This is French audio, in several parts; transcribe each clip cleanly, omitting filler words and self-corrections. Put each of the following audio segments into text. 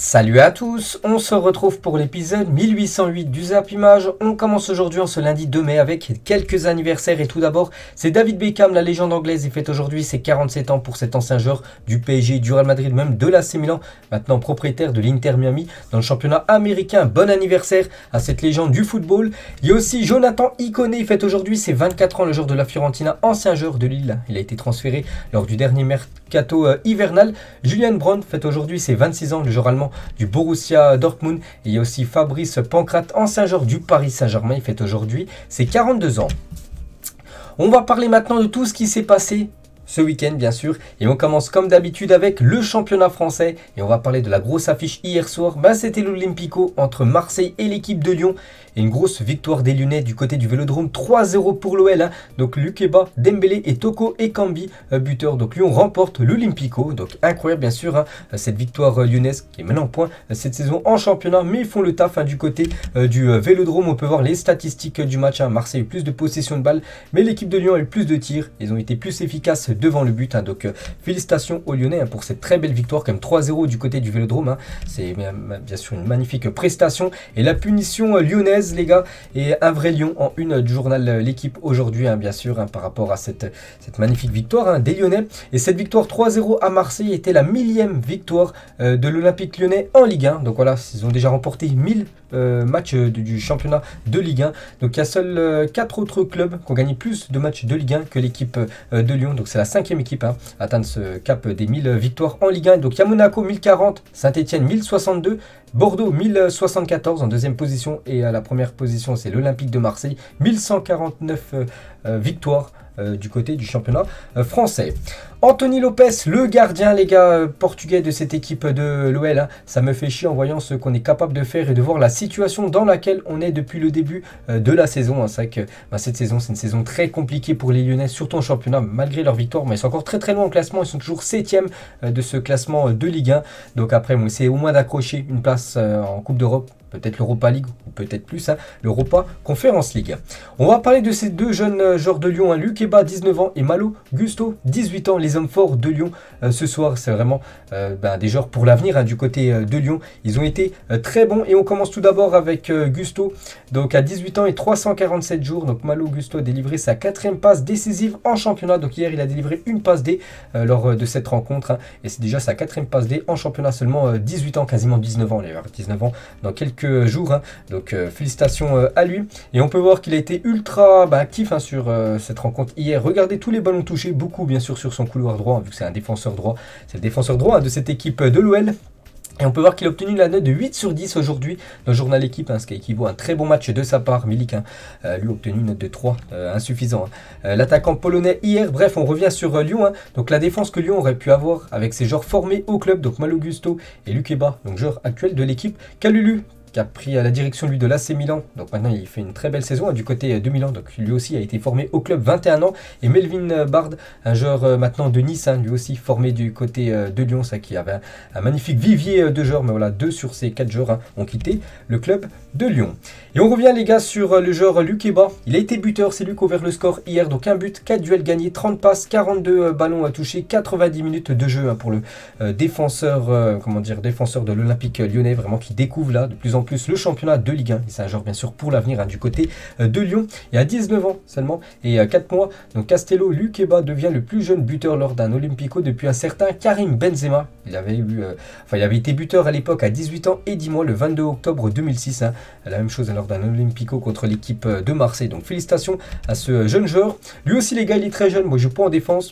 Salut à tous, on se retrouve pour l'épisode 1808 du Zap Image. On commence aujourd'hui en ce lundi 2 mai avec quelques anniversaires et tout d'abord c'est David Beckham, la légende anglaise. Il fête aujourd'hui ses 47 ans pour cet ancien joueur du PSG, du Real Madrid, même de l'AC Milan, maintenant propriétaire de l'Inter Miami dans le championnat américain. Bon anniversaire à cette légende du football. Il y a aussi Jonathan Iconé, il fête aujourd'hui ses 24 ans, le joueur de la Fiorentina, ancien joueur de Lille. Il a été transféré lors du dernier mercato hivernal. Julian Brandt fête aujourd'hui ses 26 ans, le joueur allemand du Borussia Dortmund. Et il y a aussi Fabrice Pancrate, ancien joueur du Paris Saint-Germain. Il fête aujourd'hui ses 42 ans. On va parler maintenant de tout ce qui s'est passé ce week-end bien sûr, et on commence comme d'habitude avec le championnat français et on va parler de la grosse affiche hier soir. C'était l'Olympico entre Marseille et l'équipe de Lyon et une grosse victoire des Lyonnais du côté du Vélodrome, 3-0 pour l'OL. Donc Lukeba, Dembélé et Toko Ekambi buteurs. Donc Lyon remporte l'Olympico, donc incroyable bien sûr cette victoire lyonnaise qui est maintenant en point cette saison en championnat, mais ils font le taf du côté du Vélodrome. On peut voir les statistiques du match. Marseille a eu plus de possession de balle, mais l'équipe de Lyon a eu plus de tirs, ils ont été plus efficaces devant le but. Donc félicitations aux Lyonnais pour cette très belle victoire, comme 3-0 du côté du Vélodrome. C'est bien sûr une magnifique prestation. Et la punition lyonnaise les gars, et un vrai lion en une du journal L'équipe aujourd'hui bien sûr par rapport à cette magnifique victoire des Lyonnais. Et cette victoire 3-0 à Marseille était la 1000e victoire de l'Olympique Lyonnais en Ligue 1. Donc voilà, ils ont déjà remporté 1000 matchs du championnat de Ligue 1. Donc il y a seuls 4 autres clubs qui ont gagné plus de matchs de Ligue 1 que l'équipe de Lyon. Donc c'est la 5e équipe à atteindre ce cap des 1000 victoires en Ligue 1. Donc il y a Monaco 1040, Saint-Etienne 1062, Bordeaux 1074 en deuxième position, et à la première position c'est l'Olympique de Marseille 1149 victoires du côté du championnat français. Anthony Lopez, le gardien les gars portugais de cette équipe de l'OL, ça me fait chier en voyant ce qu'on est capable de faire et de voir la situation dans laquelle on est depuis le début de la saison. C'est vrai que cette saison c'est une saison très compliquée pour les Lyonnais, surtout en championnat malgré leur victoire, mais ils sont encore très loin au classement. Ils sont toujours 7e de ce classement de Ligue 1. Donc après on essaie au moins d'accrocher une place en Coupe d'Europe, peut-être l'Europa League ou peut-être plus l'Europa Conference League. On va parler de ces deux jeunes joueurs de Lyon, Lukeba 19 ans et Malo Gusto 18 ans, les hommes forts de Lyon ce soir. C'est vraiment des joueurs pour l'avenir du côté de Lyon. Ils ont été très bons et on commence tout d'abord avec Gusto. Donc à 18 ans et 347 jours, donc Malo Gusto a délivré sa 4e passe décisive en championnat. Donc hier il a délivré une passe D lors de cette rencontre et c'est déjà sa 4e passe D en championnat, seulement 18 ans, quasiment 19 ans, 19 ans dans quelques jours. Donc félicitations à lui. Et on peut voir qu'il a été ultra actif sur cette rencontre hier. Regardez tous les ballons touchés, beaucoup bien sûr sur son couloir droit, vu que c'est un défenseur droit. C'est le défenseur droit de cette équipe de l'OL. Et on peut voir qu'il a obtenu la note de 8 sur 10 aujourd'hui dans le journal L'équipe, ce qui équivaut à un très bon match de sa part. Milik lui a obtenu une note de 3, insuffisant. L'attaquant polonais hier, bref, on revient sur Lyon. Donc la défense que Lyon aurait pu avoir avec ses joueurs formés au club, donc Malo Gusto et Lukeba, donc joueur actuel de l'équipe. Kalulu, qui a pris la direction lui de l'AC Milan, donc maintenant il fait une très belle saison du côté de Milan, donc lui aussi a été formé au club, 21 ans, et Melvin Bard, un joueur maintenant de Nice, lui aussi formé du côté de Lyon, ça qui avait un magnifique vivier de joueurs, mais voilà, 2 sur ces 4 joueurs ont quitté le club de Lyon. Et on revient les gars sur le joueur Lukeba. Il a été buteur, c'est lui qui a ouvert le score hier, donc un but, 4 duels gagnés, 30 passes, 42 ballons à toucher, 90 minutes de jeu pour le défenseur de l'Olympique Lyonnais, vraiment qui découvre là de plus en plus le championnat de Ligue 1. Et c'est un joueur bien sûr pour l'avenir du côté de Lyon. Et à 19 ans seulement et 4 mois, donc Castello Lukeba devient le plus jeune buteur lors d'un Olympico depuis un certain Karim Benzema. Il avait été buteur à l'époque à 18 ans et 10 mois le 22 octobre 2006. La même chose lors d'un Olympico contre l'équipe de Marseille. Donc félicitations à ce jeune joueur. Lui aussi les gars, il est très jeune. Moi je joue pas en défense.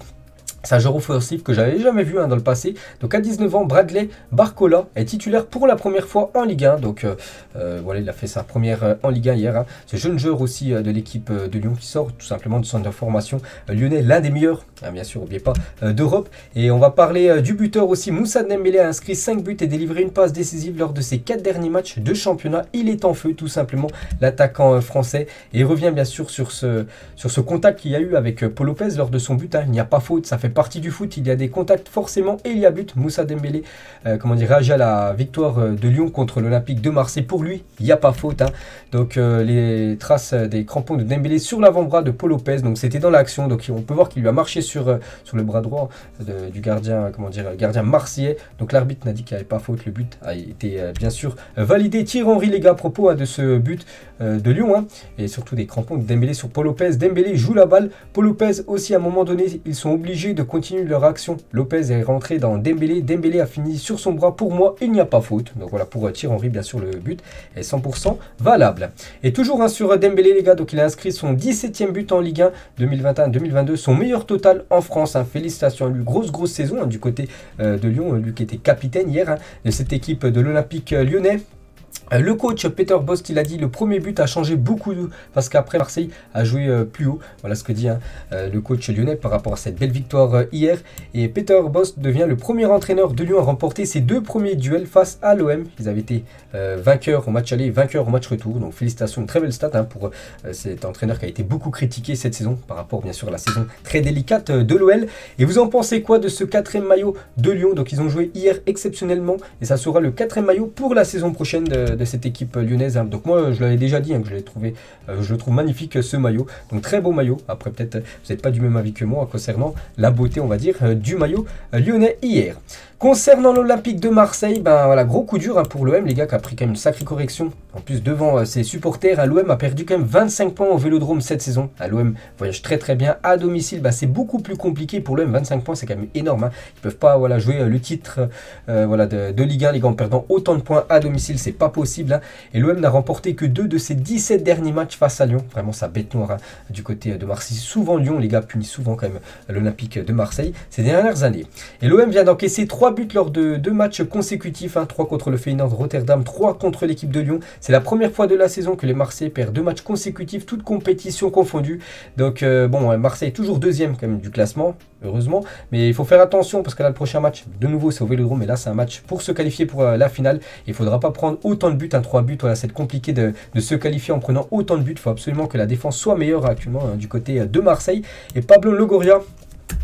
C'est un joueur offensif que j'avais jamais vu dans le passé. Donc à 19 ans, Bradley Barcola est titulaire pour la première fois en Ligue 1. Donc voilà, il a fait sa première en Ligue 1 hier. Ce jeune joueur aussi de l'équipe de Lyon qui sort tout simplement de son formation lyonnais, l'un des meilleurs, bien sûr, n'oubliez pas, d'Europe. Et on va parler du buteur aussi. Moussa Dembélé a inscrit 5 buts et délivré une passe décisive lors de ses 4 derniers matchs de championnat. Il est en feu tout simplement, l'attaquant français. Et il revient bien sûr sur ce contact qu'il y a eu avec Paul Lopez lors de son but. Il n'y a pas faute, ça fait partie du foot, il y a des contacts forcément et il y a but. Moussa Dembélé, réagit à la victoire de Lyon contre l'Olympique de Marseille. Pour lui, il n'y a pas faute. Hein. Donc les traces des crampons de Dembélé sur l'avant-bras de Paul Lopez. Donc c'était dans l'action. Donc on peut voir qu'il lui a marché sur le bras droit du gardien, gardien marseillais. Donc l'arbitre n'a dit qu'il n'y avait pas faute. Le but a été bien sûr validé. Thierry Henry, les gars, à propos de ce but de Lyon, hein, et surtout des crampons de Dembélé sur Paul Lopez. Dembélé joue la balle. Paul Lopez aussi, à un moment donné, ils sont obligés de continuer leur action. Lopez est rentré dans Dembélé. Dembélé a fini sur son bras. Pour moi, il n'y a pas faute. Donc voilà, pour Thierry Henry, bien sûr, le but est 100% valable. Et toujours hein, sur Dembélé, les gars, donc il a inscrit son 17e but en Ligue 1 2021-2022, son meilleur total en France. Hein. Félicitations à lui, grosse saison hein, du côté de Lyon, lui qui était capitaine hier hein, de cette équipe de l'Olympique lyonnais. Le coach Peter Bosz, il a dit le premier but a changé beaucoup parce qu'après Marseille a joué plus haut. Voilà ce que dit hein, le coach lyonnais par rapport à cette belle victoire hier. Et Peter Bosz devient le premier entraîneur de Lyon à remporter ses 2 premiers duels face à l'OM. Ils avaient été vainqueurs au match aller et vainqueurs au match retour. Donc félicitations, une très belle stat hein, pour cet entraîneur qui a été beaucoup critiqué cette saison par rapport bien sûr à la saison très délicate de l'OL. Et vous en pensez quoi de ce 4e maillot de Lyon? Donc ils ont joué hier exceptionnellement et ça sera le 4e maillot pour la saison prochaine de cette équipe lyonnaise. Hein. Donc moi je l'avais déjà dit hein, que je le trouve magnifique ce maillot. Donc très beau maillot. Après peut-être vous n'êtes pas du même avis que moi concernant la beauté on va dire du maillot lyonnais hier. Concernant l'Olympique de Marseille, ben voilà, gros coup dur hein, pour l'OM, les gars, qui a pris quand même une sacrée correction. En plus, devant ses supporters, l'OM a perdu quand même 25 points au Vélodrome cette saison. L'OM voyage très bien à domicile. Ben, c'est beaucoup plus compliqué pour l'OM. 25 points, c'est quand même énorme. Hein. Ils ne peuvent pas voilà, jouer le titre de Ligue 1, les gars, en perdant autant de points à domicile. C'est pas possible. Hein. Et l'OM n'a remporté que 2 de ses 17 derniers matchs face à Lyon. Vraiment, ça bête noire hein, du côté de Marseille. Souvent, Lyon, les gars, punissent souvent quand même l'Olympique de Marseille ces dernières années. Et l'OM vient d'encaisser 3 buts lors de 2 matchs consécutifs, hein, 3 contre le Feyenoord Rotterdam, 3 contre l'équipe de Lyon. C'est la première fois de la saison que les Marseillais perdent 2 matchs consécutifs, toutes compétitions confondues. Donc bon, Marseille est toujours deuxième quand même du classement, heureusement. Mais il faut faire attention parce que là, le prochain match, de nouveau, c'est au Vélodrome. Mais là, c'est un match pour se qualifier pour la finale. Il ne faudra pas prendre autant de buts, hein, 3 buts. Voilà, c'est compliqué de se qualifier en prenant autant de buts. Il faut absolument que la défense soit meilleure actuellement hein, du côté de Marseille. Et Pablo Longoria,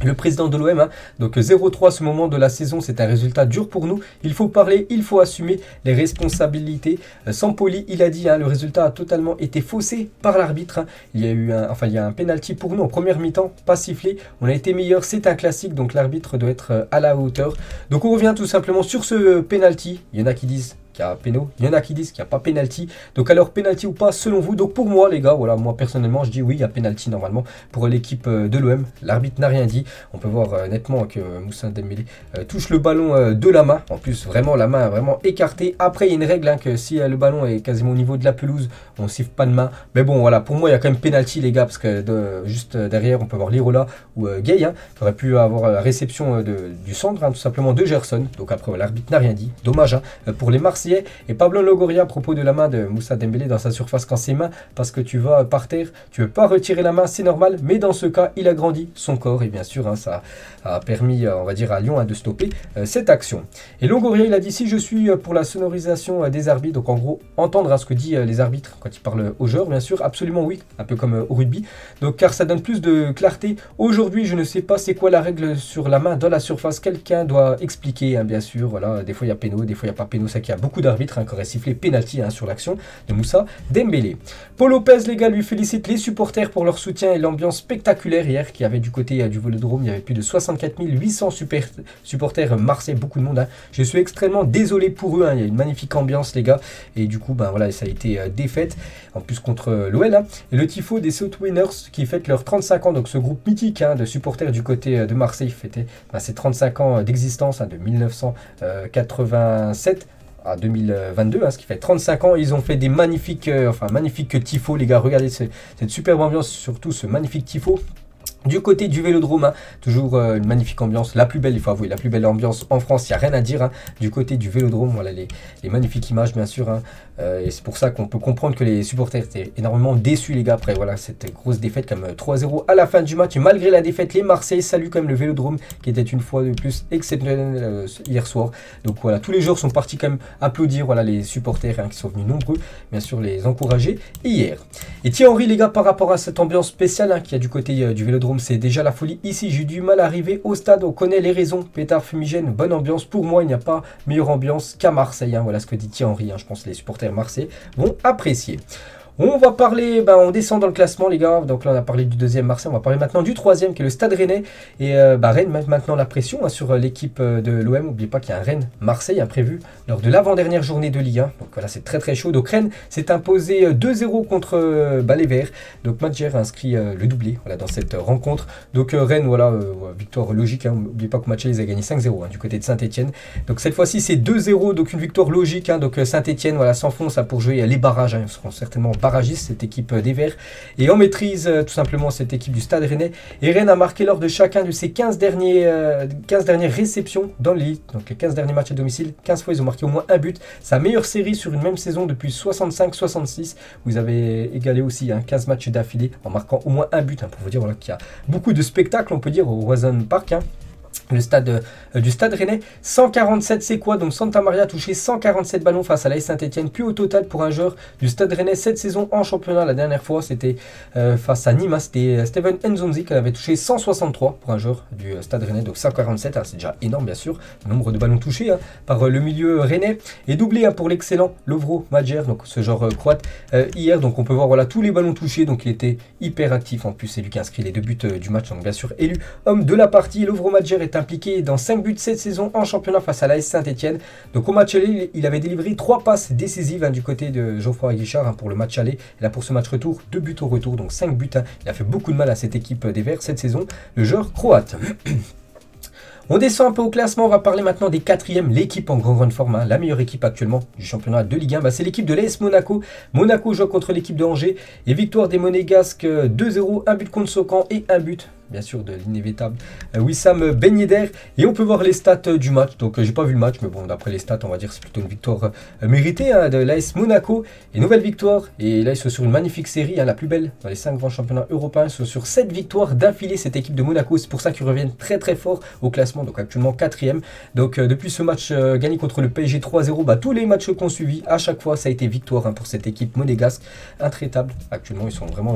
le président de l'OM, hein, donc 0-3 à ce moment de la saison, c'est un résultat dur pour nous. Il faut parler, il faut assumer les responsabilités. Sampoli, il a dit, hein, le résultat a totalement été faussé par l'arbitre. Hein. Il y a un penalty pour nous en première mi-temps, pas sifflé. On a été meilleur, c'est un classique, donc l'arbitre doit être à la hauteur. Donc on revient tout simplement sur ce penalty. Il y en a qui disent qu'il y a péno, il y en a qui disent qu'il n'y a pas penalty. Donc alors penalty ou pas selon vous? Donc pour moi les gars, voilà, moi personnellement je dis oui, il y a penalty normalement pour l'équipe de l'OM. L'arbitre n'a rien dit. On peut voir nettement que Moussa Dembélé touche le ballon de la main. En plus vraiment la main vraiment écartée. Après il y a une règle hein, que si le ballon est quasiment au niveau de la pelouse, on ne siffle pas de main. Mais bon voilà, pour moi il y a quand même penalty les gars, parce que juste derrière on peut voir Lirola ou Gay hein, qui aurait pu avoir la réception du centre hein, tout simplement de Gerson. Donc après l'arbitre n'a rien dit. Dommage hein, pour les Marseillais. Et Pablo Longoria à propos de la main de Moussa Dembélé dans sa surface quand c'est main, parce que tu vas par terre, tu ne veux pas retirer la main, c'est normal, mais dans ce cas il a grandi son corps et bien sûr hein, ça a permis on va dire à Lyon hein, de stopper cette action. Et Longoria il a dit si je suis pour la sonorisation des arbitres, donc en gros entendre hein, ce que disent les arbitres quand ils parlent aux joueurs, bien sûr absolument oui, un peu comme au rugby, donc car ça donne plus de clarté. Aujourd'hui je ne sais pas c'est quoi la règle sur la main dans la surface, quelqu'un doit expliquer hein, bien sûr, voilà, des fois il y a péno, des fois il n'y a pas péno, c'est qu'il y a beaucoup d'arbitres hein, qui auraient sifflé penalty hein, sur l'action de Moussa Dembélé. Paul Lopez les gars lui félicite les supporters pour leur soutien et l'ambiance spectaculaire hier qu'il y avait du côté du Vélodrome. Il y avait plus de 64 800 supporters marseillais, beaucoup de monde hein. Je suis extrêmement désolé pour eux hein. Il y a une magnifique ambiance les gars et du coup ben voilà, ça a été défaite en plus contre l'OL hein. Et le tifo des South Winners qui fête leurs 35 ans, donc ce groupe mythique hein, de supporters du côté de Marseille fêtait ses 35 ans d'existence hein, de 1987 à 2022, hein, ce qui fait 35 ans. Ils ont fait des magnifiques tifos, les gars. Regardez cette superbe ambiance, surtout ce magnifique tifo. Du côté du Vélodrome, hein, toujours une magnifique ambiance, la plus belle, il faut avouer, la plus belle ambiance en France, il n'y a rien à dire. Hein, du côté du Vélodrome, voilà les magnifiques images, bien sûr. Hein, et c'est pour ça qu'on peut comprendre que les supporters étaient énormément déçus, les gars, après voilà, cette grosse défaite, comme 3-0 à la fin du match. Et malgré la défaite, les Marseillais saluent quand même le Vélodrome, qui était une fois de plus exceptionnel hier soir. Donc voilà, tous les joueurs sont partis quand même applaudir, voilà, les supporters hein, qui sont venus nombreux, bien sûr, les encourager hier. Et Thierry Henry, les gars, par rapport à cette ambiance spéciale hein, qu'il y a du côté du Vélodrome Jérôme, c'est déjà la folie ici. J'ai du mal à arriver au stade. On connaît les raisons. Pétard fumigène, bonne ambiance. Pour moi, il n'y a pas meilleure ambiance qu'à Marseille. Voilà ce que dit Thierry Henry. Je pense que les supporters marseillais vont apprécier. On va parler, on descend dans le classement les gars, donc là on a parlé du deuxième Marseille, on va parler maintenant du troisième qui est le Stade Rennais. Et Rennes met maintenant la pression sur l'équipe de l'OM. N'oubliez pas qu'il y a un Rennes-Marseille imprévu lors de l'avant-dernière journée de Ligue 1. Donc voilà, c'est très très chaud. Donc Rennes s'est imposé 2-0 contre les Verts. Donc Madjer a inscrit le doublé voilà, dans cette rencontre. Donc Rennes, voilà, victoire logique. N'oubliez pas que Madjer les a gagné 5-0 du côté de Saint-Etienne. Donc cette fois-ci c'est 2-0, donc une victoire logique. Donc Saint-Etienne voilà, s'enfonce pour jouer les barrages. Ils seront certainement barragiste cette équipe des Verts et on maîtrise tout simplement cette équipe du Stade Rennais. Et Rennes a marqué lors de chacun de ses 15 dernières réceptions dans l'élite, donc les 15 derniers matchs à domicile, 15 fois ils ont marqué au moins un but. Sa meilleure série sur une même saison depuis 65-66. Vous avez égalé aussi 15 matchs d'affilée en marquant au moins un but pour vous dire voilà, qu'il y a beaucoup de spectacles on peut dire au Roison Park. Le stade du Stade Rennais, 147 c'est quoi? Donc Santa Maria a touché 147 ballons face à l'AS Saint-Etienne, plus au total pour un joueur du Stade Rennais cette saison en championnat. La dernière fois c'était face à Nîmes, c'était Steven Nzonzi qui avait touché 163 pour un joueur du Stade Rennais, donc 147, c'est déjà énorme bien sûr, le nombre de ballons touchés par le milieu rennais, et doublé pour l'excellent Lovro Madjer, donc ce joueur croate hier, donc on peut voir voilà tous les ballons touchés, donc il était hyper actif, en plus c'est lui qui a inscrit les 2 buts du match, donc bien sûr élu homme de la partie. Lovro Madjer est impliqué dans 5 buts cette saison en championnat face à l'AS Saint-Etienne. Donc au match aller, il avait délivré 3 passes décisives du côté de Geoffroy Guichard pour le match aller. Et là pour ce match retour, 2 buts au retour, donc 5 buts. Il a fait beaucoup de mal à cette équipe des Verts cette saison, le joueur croate. On descend un peu au classement, on va parler maintenant des 4e, l'équipe en grande forme, la meilleure équipe actuellement du championnat de Ligue 1, c'est l'équipe de l'AS Monaco. Monaco joue contre l'équipe de Angers et victoire des Monégasques 2-0, un but contre Socan et un but bien sûr de l'inévitable Wissam Ben Yedder. Et on peut voir les stats du match, donc j'ai pas vu le match mais bon d'après les stats on va dire c'est plutôt une victoire méritée de l'AS Monaco. Et nouvelle victoire, et là ils sont sur une magnifique série, la plus belle dans les 5 grands championnats européens, ils sont sur 7 victoires d'affilée cette équipe de Monaco, c'est pour ça qu'ils reviennent très très fort au classement, donc actuellement 4e. Donc depuis ce match gagné contre le PSG 3-0, tous les matchs qu'on suivi à chaque fois ça a été victoire pour cette équipe monégasque, intraitable. Actuellement ils sont vraiment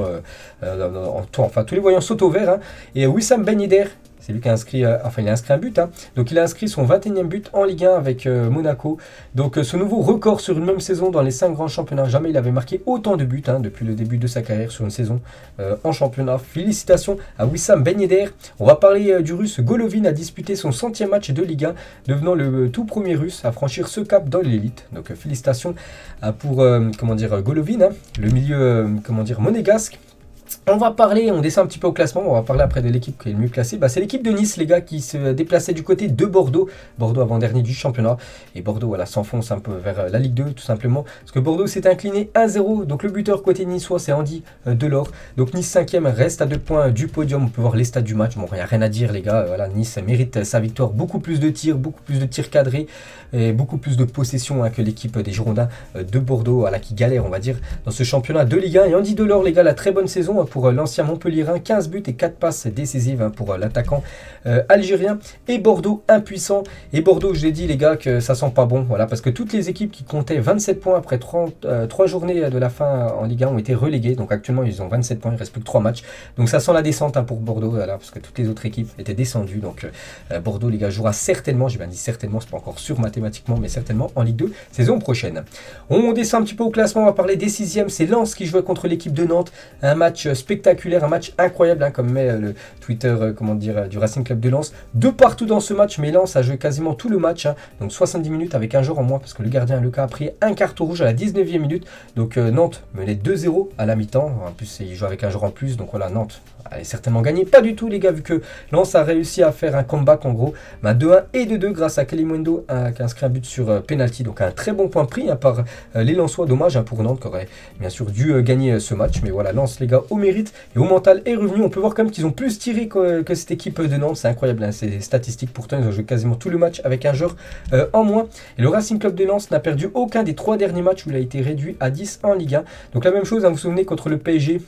enfin tous les voyants sautent au vert. Et Wissam Ben Yedder, c'est lui qui a inscrit, il a inscrit un but. Donc il a inscrit son 21e but en Ligue 1 avec Monaco. Donc ce nouveau record sur une même saison dans les 5 grands championnats. Jamais il avait marqué autant de buts depuis le début de sa carrière sur une saison en championnat. Félicitations à Wissam Ben Yedder. On va parler du russe Golovin, a disputé son 100e match de Ligue 1, devenant le tout premier russe à franchir ce cap dans l'élite. Donc félicitations pour Golovin, le milieu monégasque. On va parler, on descend un petit peu au classement, on va parler après de l'équipe qui est le mieux classée. C'est l'équipe de Nice les gars qui se déplaçait du côté de Bordeaux. Bordeaux avant-dernier du championnat. Et Bordeaux voilà, s'enfonce un peu vers la Ligue 2 tout simplement. Parce que Bordeaux s'est incliné 1-0. Donc le buteur côté niçois c'est Andy Delors. Donc Nice 5e reste à 2 points du podium. On peut voir les stats du match. Bon, il n'y a rien à dire les gars. Voilà, Nice mérite sa victoire. Beaucoup plus de tirs cadrés. Et beaucoup plus de possession que l'équipe des Girondins de Bordeaux qui galère on va dire dans ce championnat de Ligue 1. Et Andy Delors les gars, la très bonne saison pour l'ancien Montpellierin, 15 buts et 4 passes décisives pour l'attaquant algérien. Et Bordeaux impuissant. Et Bordeaux, je l'ai dit les gars, que ça sent pas bon. Voilà, parce que toutes les équipes qui comptaient 27 points après 3 journées de la fin en Ligue 1 ont été reléguées. Donc actuellement ils ont 27 points, il ne reste plus que 3 matchs. Donc ça sent la descente pour Bordeaux, voilà, parce que toutes les autres équipes étaient descendues. Donc Bordeaux les gars jouera certainement, j'ai bien dit certainement, c'est pas encore sûr mathématiquement, mais certainement en Ligue 2 saison prochaine. On descend un petit peu au classement, on va parler des 6e. C'est Lens qui jouait contre l'équipe de Nantes. Un match spectaculaire, un match incroyable, comme met le Twitter du Racing Club de Lens. De partout dans ce match, mais Lens a joué quasiment tout le match, donc 70 minutes avec un joueur en moins, parce que le gardien Lucas a pris un carton rouge à la 19e minute. Donc Nantes menait 2-0 à la mi-temps. En plus, il joue avec un joueur en plus, donc voilà, Nantes allait certainement gagner. Pas du tout les gars, vu que Lens a réussi à faire un comeback en gros, 2-1 et 2-2 grâce à Kalimundo qui a inscrit un but sur penalty. Donc un très bon point pris par les Lensois. Dommage pour Nantes qui aurait bien sûr dû gagner ce match, mais voilà, Lens les gars au mérite et au mental est revenu. On peut voir quand même qu'ils ont plus tiré que cette équipe de Nantes, c'est incroyable, ces statistiques. Pourtant ils ont joué quasiment tout le match avec un joueur en moins. Et le Racing Club de Lens n'a perdu aucun des 3 derniers matchs où il a été réduit à 10 en Ligue 1. Donc la même chose, vous vous souvenez, contre le PSG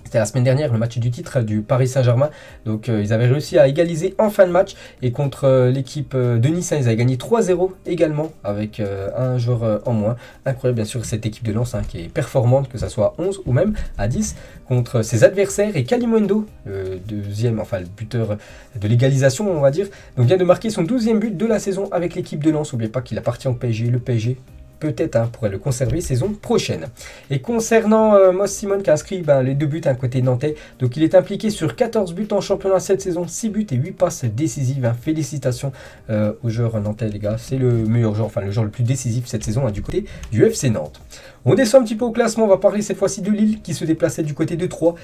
C'était la semaine dernière, le match du titre du Paris Saint-Germain. Donc ils avaient réussi à égaliser en fin de match. Et contre l'équipe de Nice, ils avaient gagné 3-0 également avec un joueur en moins. Incroyable bien sûr cette équipe de Lens qui est performante, que ce soit à 11 ou même à 10 contre ses adversaires. Et Kalimundo, le deuxième, enfin le buteur de l'égalisation on va dire, donc vient de marquer son 12e but de la saison avec l'équipe de Lens. N'oubliez pas qu'il appartient au PSG, le PSG peut-être pourrait le conserver saison prochaine. Et concernant Moss Simon qui a inscrit les 2 buts côté nantais, donc il est impliqué sur 14 buts en championnat cette saison, 6 buts et 8 passes décisives. Félicitations au joueur nantais les gars, c'est le meilleur joueur, enfin le joueur le plus décisif cette saison du côté du FC Nantes. On descend un petit peu au classement, on va parler cette fois-ci de Lille qui se déplaçait du côté de Troyes.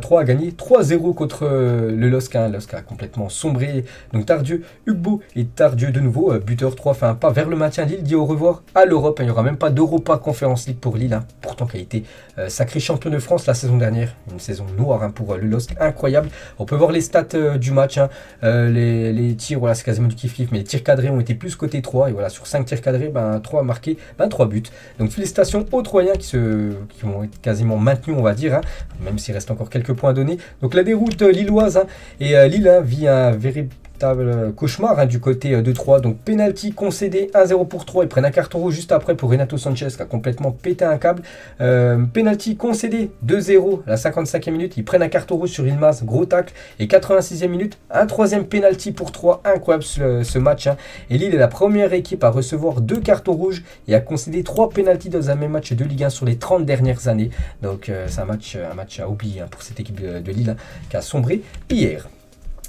Troyes a gagné 3-0 contre le LOSC. LOSC a complètement sombré. Donc Tardieu, Ugbo et Tardieu de nouveau, buteur 3 fait un pas vers le maintien. Lille dit au revoir à l'Europe. Il n'y aura même pas d'Europa Conference League pour Lille, pourtant qui a été sacré champion de France la saison dernière. Une saison noire pour le LOSC, incroyable. On peut voir les stats du match. Les tirs, voilà, c'est quasiment du kiff-kiff, mais les tirs cadrés ont été plus côté 3. Et voilà, sur 5 tirs cadrés, 3 a marqué 3 buts. Donc félicitations aux Troyens qui vont être quasiment maintenus, on va dire, même s'il reste encore quelques points à donner. Donc la déroute lilloise, et Lille vit un véritable cauchemar du côté de Troyes. Donc penalty concédé 1-0 pour Troyes. Ils prennent un carton rouge juste après pour Renato Sanchez qui a complètement pété un câble. Penalty concédé 2-0 à la 55e minute. Ils prennent un carton rouge sur Yilmaz, gros tacle. Et 86e minute, un 3e penalty pour Troyes. Incroyable ce match. Et Lille est la première équipe à recevoir 2 cartons rouges et à concéder 3 penalties dans un même match de Ligue 1 sur les 30 dernières années. Donc c'est un match à oublier pour cette équipe de Lille qui a sombré hier.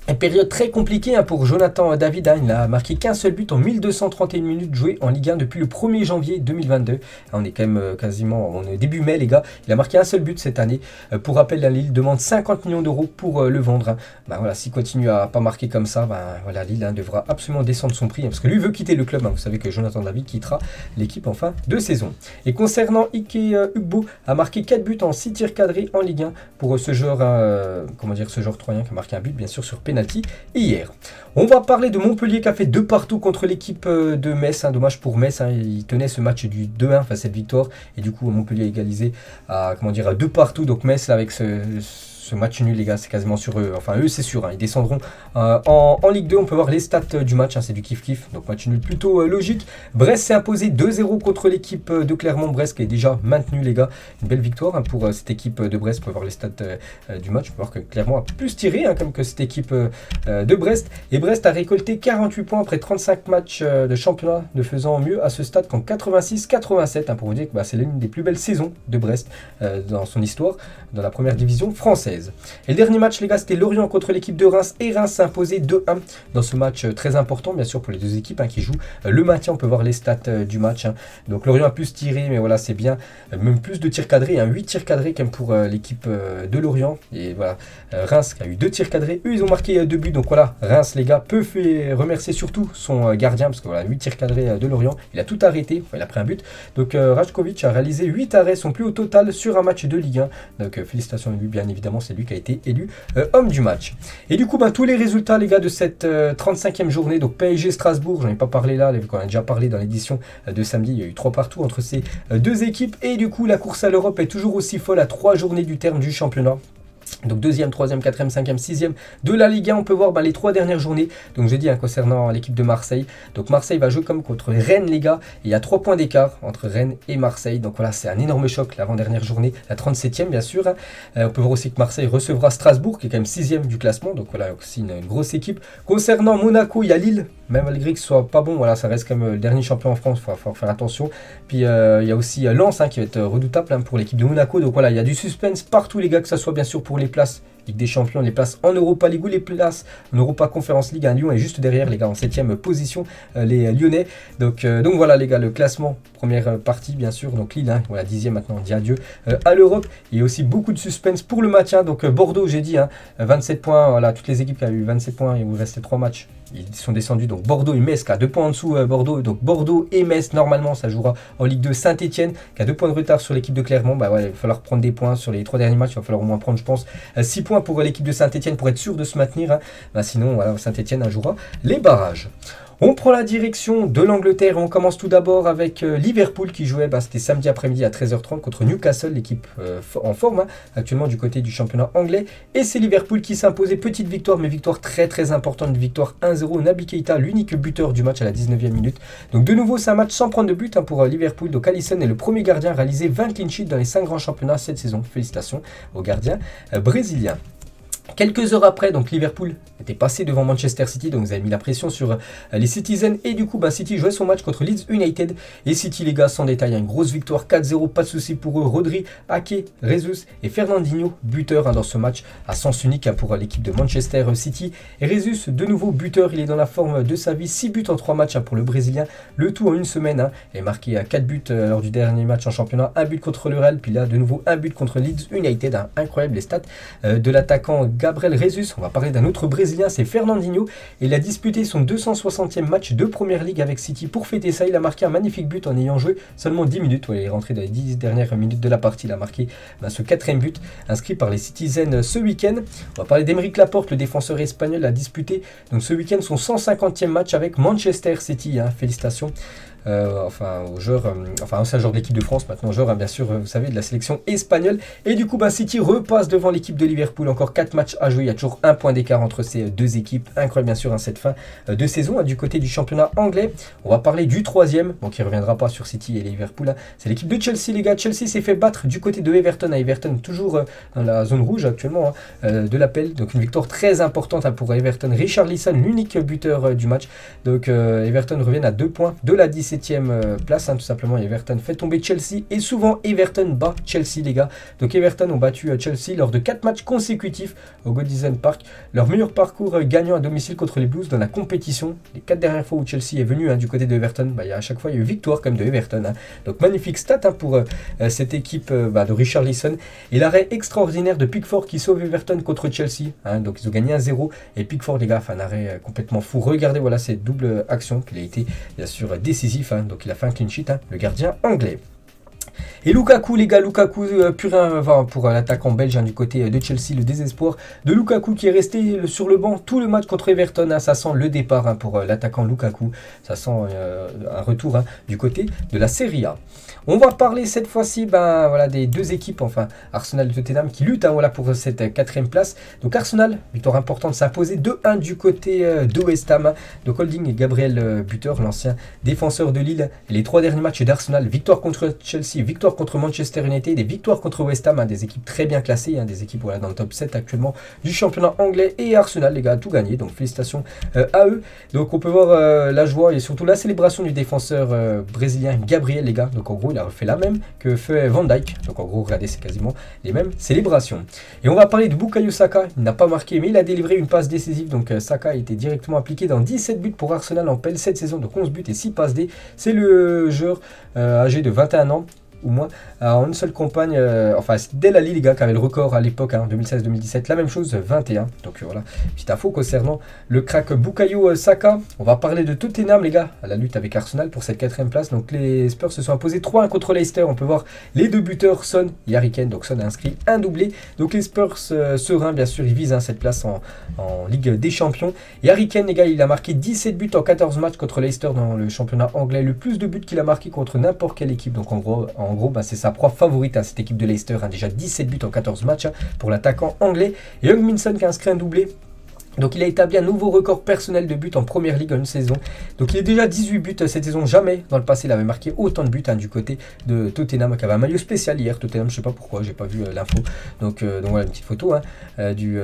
Une période très compliquée pour Jonathan David. Il n'a marqué qu'un seul but en 1231 minutes jouées en Ligue 1 depuis le 1er janvier 2022. On est quand même quasiment début mai les gars. Il a marqué un seul but cette année. Pour rappel, la Lille demande 50 millions d'euros pour le vendre. Voilà, s'il continue à pas marquer comme ça, voilà, Lille devra absolument descendre son prix parce que lui veut quitter le club. Vous savez que Jonathan David quittera l'équipe en fin de saison. Et concernant Ike Ugbo, a marqué 4 buts en 6 tirs cadrés en Ligue 1 pour ce joueur, ce joueur troyen qui a marqué un but bien sûr sur penalty hier. On va parler de Montpellier qui a fait 2 partout contre l'équipe de Metz. Dommage pour Metz, il tenait ce match du 2-1 face à cette victoire et du coup Montpellier a égalisé à 2 partout. Donc Metz là, avec ce match nul les gars, c'est quasiment sur eux, enfin eux c'est sûr, ils descendront en Ligue 2. On peut voir les stats du match, c'est du kiff-kiff, donc match nul plutôt logique. Brest s'est imposé 2-0 contre l'équipe de Clermont. Brest qui est déjà maintenu les gars, une belle victoire pour cette équipe de Brest. On peut voir les stats du match, on peut voir que Clermont a plus tiré comme que cette équipe de Brest. Et Brest a récolté 48 points après 35 matchs de championnat, ne faisant mieux à ce stade qu'en 86-87, pour vous dire que c'est l'une des plus belles saisons de Brest dans son histoire, dans la première division française. Et le dernier match les gars, c'était Lorient contre l'équipe de Reims et Reims s'est imposé 2-1 dans ce match très important bien sûr pour les deux équipes qui jouent le maintien. On peut voir les stats du match. Donc Lorient a plus tiré, mais voilà c'est bien, même plus de tirs cadrés, 8 tirs cadrés quand même pour l'équipe de Lorient. Et voilà, Reims qui a eu 2 tirs cadrés, eux ils ont marqué 2 buts. Donc voilà, Reims les gars peut remercier surtout son gardien parce que voilà, 8 tirs cadrés de Lorient, il a tout arrêté, il a pris un but. Donc Rajkovic a réalisé 8 arrêts, son plus haut total sur un match de Ligue 1. Donc félicitations à lui, bien évidemment c'est lui qui a été élu homme du match. Et du coup tous les résultats les gars de cette 35e journée, donc PSG Strasbourg, j'en ai pas parlé là, vu qu'on a déjà parlé dans l'édition de samedi, il y a eu 3 partout entre ces deux équipes. Et du coup la course à l'Europe est toujours aussi folle à 3 journées du terme du championnat. Donc 2e, 3e, 4e, 5e, 6e de la Ligue 1, on peut voir les 3 dernières journées. Donc je dis concernant l'équipe de Marseille. Donc Marseille va jouer comme contre Rennes les gars. Et il y a 3 points d'écart entre Rennes et Marseille. Donc voilà, c'est un énorme choc l'avant-dernière journée, la 37e bien sûr. On peut voir aussi que Marseille recevra Strasbourg qui est quand même 6e du classement. Donc voilà, aussi une grosse équipe. Concernant Monaco, il y a Lille. Même malgré que ce soit pas bon, voilà, ça reste quand même le dernier champion en France, il faut faire attention. Puis il y a aussi Lens qui va être redoutable pour l'équipe de Monaco. Donc voilà, il y a du suspense partout les gars, que ce soit bien sûr pour les places Ligue des Champions, les places en Europa League ou les places en Europa Conference League. Lyon est juste derrière les gars en 7e position, les Lyonnais. Donc voilà les gars, le classement, première partie bien sûr. Donc Lille, voilà 10e maintenant, on dit adieu à l'Europe. Il y a aussi beaucoup de suspense pour le maintien. Donc Bordeaux, j'ai dit, 27 points, voilà, toutes les équipes qui ont eu 27 points, il vous restait 3 matchs. Ils sont descendus, donc Bordeaux et Metz qui a 2 points en dessous Bordeaux. Donc Bordeaux et Metz, normalement, ça jouera en Ligue 2. Saint-Etienne qui a 2 points de retard sur l'équipe de Clermont. Ouais, il va falloir prendre des points sur les 3 derniers matchs. Il va falloir au moins prendre, je pense, 6 points pour l'équipe de Saint-Etienne pour être sûr de se maintenir. Sinon, voilà, Saint-Etienne jouera les barrages. On prend la direction de l'Angleterre et on commence tout d'abord avec Liverpool qui jouait, c'était samedi après-midi à 13h30 contre Newcastle, l'équipe en forme actuellement du côté du championnat anglais. Et c'est Liverpool qui s'imposait, petite victoire, mais victoire très très importante, victoire 1-0. Naby Keita, l'unique buteur du match à la 19e minute. Donc de nouveau, c'est un match sans prendre de but pour Liverpool. Donc Alisson est le premier gardien à réaliser 20 clean sheets dans les 5 grands championnats cette saison. Félicitations au gardien brésilien. Quelques heures après, donc Liverpool était passé devant Manchester City, donc vous avez mis la pression sur les Citizens. Et du coup, City jouait son match contre Leeds United. Et City, les gars, sans détail, une grosse victoire 4-0, pas de souci pour eux. Rodri, Ake, Jesus et Fernandinho, buteur dans ce match à sens unique pour l'équipe de Manchester City. Et Jesus, de nouveau buteur, il est dans la forme de sa vie. 6 buts en 3 matchs pour le Brésilien. Le tout en une semaine. Il a marqué 4 buts lors du dernier match en championnat. 1 but contre le Real, puis là, de nouveau, 1 but contre Leeds United. Incroyable les stats de l'attaquant Gabriel Jesus. On va parler d'un autre Brésilien, c'est Fernandinho. Il a disputé son 260e match de Première Ligue avec City. Pour fêter ça, il a marqué un magnifique but en ayant joué seulement 10 minutes. Il est rentré dans les 10 dernières minutes de la partie. Il a marqué ce 4e but inscrit par les Citizens ce week-end. On va parler d'Aymeric Laporte, le défenseur espagnol, a disputé donc ce week-end son 150e match avec Manchester City. Félicitations. Aux joueurs, ancien joueur de l'équipe de France, maintenant joueur bien sûr, vous savez, de la sélection espagnole. Et du coup, City repasse devant l'équipe de Liverpool. Encore 4 matchs à jouer, il y a toujours un point d'écart entre ces deux équipes. Incroyable bien sûr cette fin de saison du côté du championnat anglais. On va parler du 3e, donc il ne reviendra pas sur City et Liverpool. C'est l'équipe de Chelsea, les gars. Chelsea s'est fait battre du côté de Everton. Everton toujours dans la zone rouge actuellement de l'appel. Donc une victoire très importante pour Everton. Richarlison, l'unique buteur du match. Donc Everton revient à 2 points de la 17e place, tout simplement. Everton fait tomber Chelsea et souvent Everton bat Chelsea, les gars. Donc Everton ont battu Chelsea lors de 4 matchs consécutifs au Goodison Park. Leur meilleur parcours gagnant à domicile contre les Blues dans la compétition. Les 4 dernières fois où Chelsea est venu du côté de Everton, à chaque fois il y a eu victoire comme de Everton. Donc magnifique stat pour cette équipe de Richarlison. Et l'arrêt extraordinaire de Pickford qui sauve Everton contre Chelsea. Donc ils ont gagné 1-0 et Pickford, les gars, fait un arrêt complètement fou. Regardez, voilà, cette double action qu'il a été bien sûr décisif. Donc il a fait un clean sheet, le gardien anglais. Et Lukaku, les gars, Lukaku, pour l'attaquant belge du côté de Chelsea, le désespoir de Lukaku qui est resté sur le banc tout le match contre Everton. Ça sent le départ pour l'attaquant Lukaku. Ça sent un retour du côté de la Serie A. On va parler cette fois-ci des deux équipes, Arsenal et Tottenham qui luttent pour cette 4e place. Donc Arsenal, victoire importante, s'imposer 2-1 du côté de West Ham. Donc Holding et Gabriel buteur, l'ancien défenseur de Lille. Les 3 derniers matchs d'Arsenal, victoire contre Chelsea, victoire contre Manchester United, des victoires contre West Ham, des équipes très bien classées, des équipes dans le top 7 actuellement du championnat anglais. Et Arsenal, les gars, a tout gagné, donc félicitations à eux. Donc on peut voir la joie et surtout la célébration du défenseur brésilien Gabriel, les gars. Donc en gros, il a refait la même que fait Van Dijk. Donc en gros, regardez, c'est quasiment les mêmes célébrations. Et on va parler de Bukayo Saka. Il n'a pas marqué, mais il a délivré une passe décisive. Donc Saka a été directement appliqué dans 17 buts pour Arsenal en PL cette saison, donc 11 buts et 6 passes D. C'est le joueur âgé de 21 ans. Ou moins, en une seule campagne, dès la Liga qui avait le record à l'époque, 2016-2017, la même chose, 21. Donc voilà, petite info concernant le crack Bukayo Saka. On va parler de Tottenham, les gars, à la lutte avec Arsenal pour cette 4e place. Donc les Spurs se sont imposés 3-1 contre Leicester. On peut voir les deux buteurs, Son et Harry Kane. Donc Son a inscrit un doublé. Donc les Spurs sereins, bien sûr, ils visent cette place en Ligue des Champions. Et Harry Kane, les gars, il a marqué 17 buts en 14 matchs contre Leicester dans le championnat anglais. Le plus de buts qu'il a marqué contre n'importe quelle équipe. Donc en gros, c'est sa proie favorite, cette équipe de Leicester. Déjà 17 buts en 14 matchs pour l'attaquant anglais. Et Young Minson qui a inscrit un doublé. Donc il a établi un nouveau record personnel de buts en première ligue en une saison. Donc il est déjà 18 buts cette saison. Jamais dans le passé il avait marqué autant de buts du côté de Tottenham qui avait un maillot spécial hier. Tottenham, je sais pas pourquoi, j'ai pas vu l'info. Donc voilà une petite photo du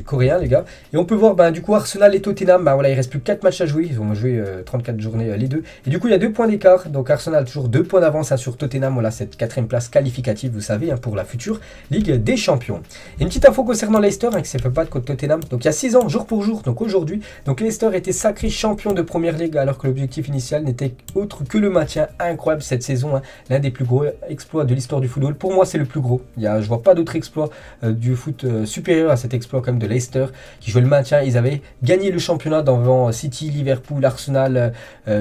coréen, les gars. Et on peut voir du coup Arsenal et Tottenham, il reste plus que 4 matchs à jouer. Ils ont joué 34 journées les deux. Et du coup il y a 2 points d'écart. Donc Arsenal toujours 2 points d'avance sur Tottenham. Voilà cette 4e place qualificative, vous savez, pour la future Ligue des Champions. Et une petite info concernant Leicester qui s'est fait battre contre Tottenham. Donc il y a 6 ans, jour pour jour, donc aujourd'hui, donc Leicester était sacré champion de première ligue alors que l'objectif initial n'était autre que le maintien. Incroyable cette saison, l'un des plus gros exploits de l'histoire du football. Pour moi, c'est le plus gros. Je vois pas d'autre exploit du foot supérieur à cet exploit comme de Leicester qui jouait le maintien. Ils avaient gagné le championnat devant City, Liverpool, Arsenal,